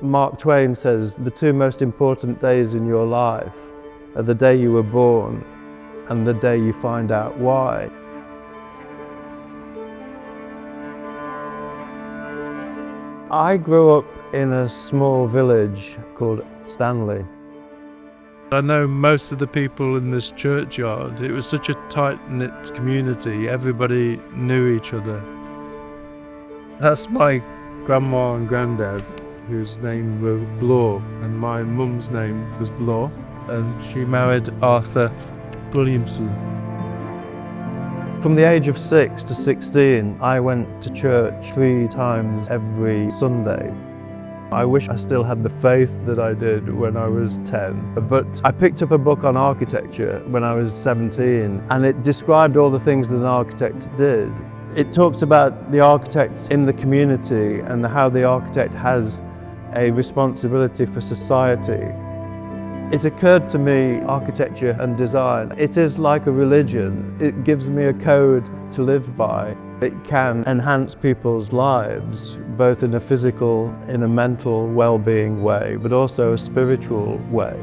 Mark Twain says the two most important days in your life are the day you were born and the day you find out why. I grew up in a small village called Stanley. I know most of the people in this churchyard. It was such a tight-knit community. Everybody knew each other. That's my grandma and granddad, whose name were Bloor, and my mum's name was Bloor, and she married Arthur Williamson. From the age of 6 to 16, I went to church 3 times every Sunday. I wish I still had the faith that I did when I was 10. But I picked up a book on architecture when I was 17, and it described all the things that an architect did. It talks about the architect in the community and how the architect has a responsibility for society. It occurred to me, architecture and design, it is like a religion. It gives me a code to live by. It can enhance people's lives, both in a physical, in a mental well-being way, but also a spiritual way.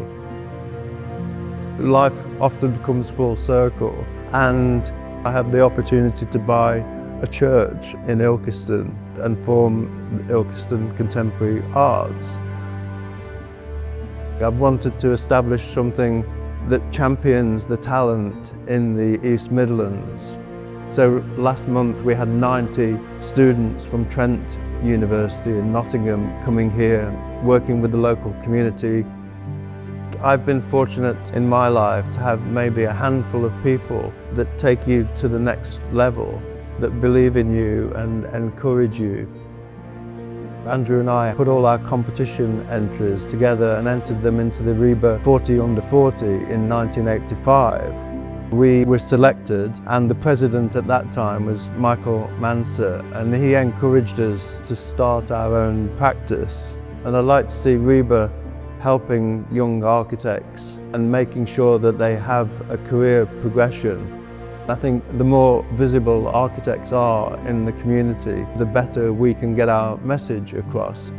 Life often comes full circle, and I had the opportunity to buy a church in Ilkeston and form Ilkeston Contemporary Arts. I wanted to establish something that champions the talent in the East Midlands. So last month we had 90 students from Trent University in Nottingham coming here, working with the local community. I've been fortunate in my life to have maybe a handful of people that take you to the next level, that believe in you and encourage you. Andrew and I put all our competition entries together and entered them into the RIBA 40 under 40 in 1985. We were selected, and the president at that time was Michael Manser, and he encouraged us to start our own practice. And I'd like to see RIBA helping young architects and making sure that they have a career progression. I think the more visible architects are in the community, the better we can get our message across.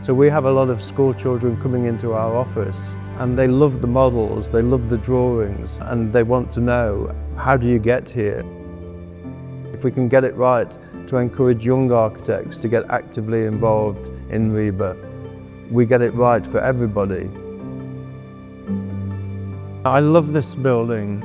So we have a lot of school children coming into our office, and they love the models, they love the drawings, and they want to know, how do you get here? If we can get it right to encourage young architects to get actively involved in RIBA, we get it right for everybody. I love this building.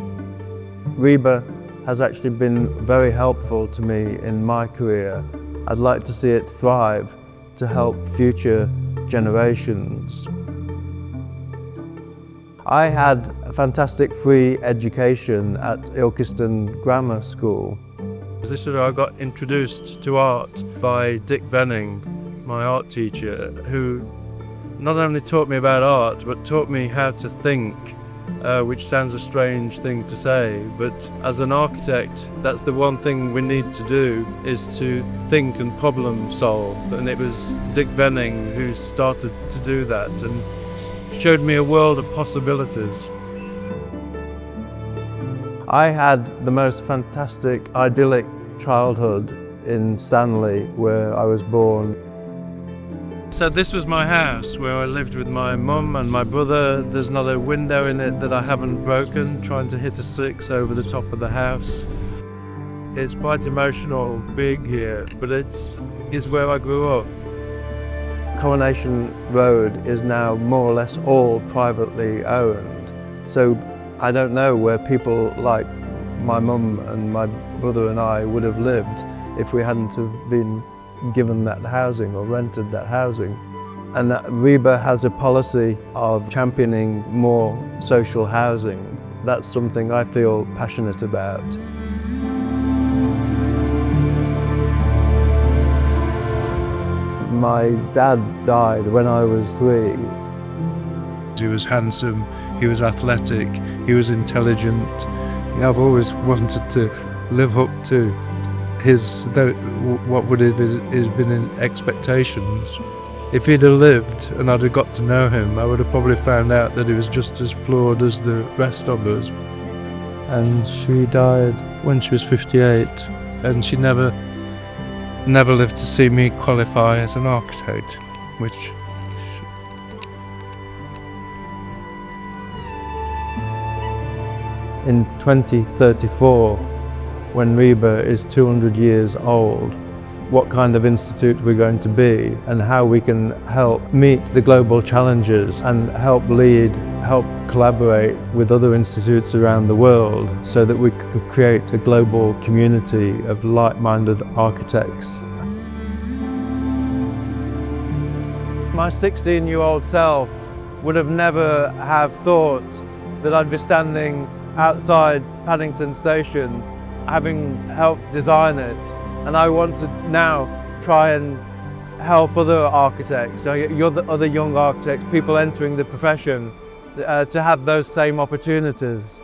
RIBA has actually been very helpful to me in my career. I'd like to see it thrive to help future generations. I had a fantastic free education at Ilkeston Grammar School. This is where I got introduced to art by Dick Venning, my art teacher, who not only taught me about art, but taught me how to think. Which sounds a strange thing to say, but as an architect, that's the one thing we need to do, is to think and problem solve. And it was Dick Venning who started to do that and showed me a world of possibilities. I had the most fantastic, idyllic childhood in Stanley, where I was born. So this was my house where I lived with my mum and my brother. There's not a window in it that I haven't broken, trying to hit a 6 over the top of the house. It's quite emotional, big here, but it's where I grew up. Coronation Road is now more or less all privately owned. So I don't know where people like my mum and my brother and I would have lived if we hadn't have been given that housing or rented that housing. And that RIBA has a policy of championing more social housing. That's something I feel passionate about. My dad died when I was 3. He was handsome, he was athletic, he was intelligent. I've always wanted to live up to what would have been in expectations. If he'd have lived and I'd have got to know him, I would have probably found out that he was just as flawed as the rest of us. And she died when she was 58, and she never lived to see me qualify as an architect, which in 2034, when RIBA is 200 years old, what kind of institute we're going to be and how we can help meet the global challenges and help lead, help collaborate with other institutes around the world so that we could create a global community of like-minded architects. My 16-year-old self would have never have thought that I'd be standing outside Paddington Station having helped design it. And I want to now try and help other architects, other young architects, people entering the profession, to have those same opportunities.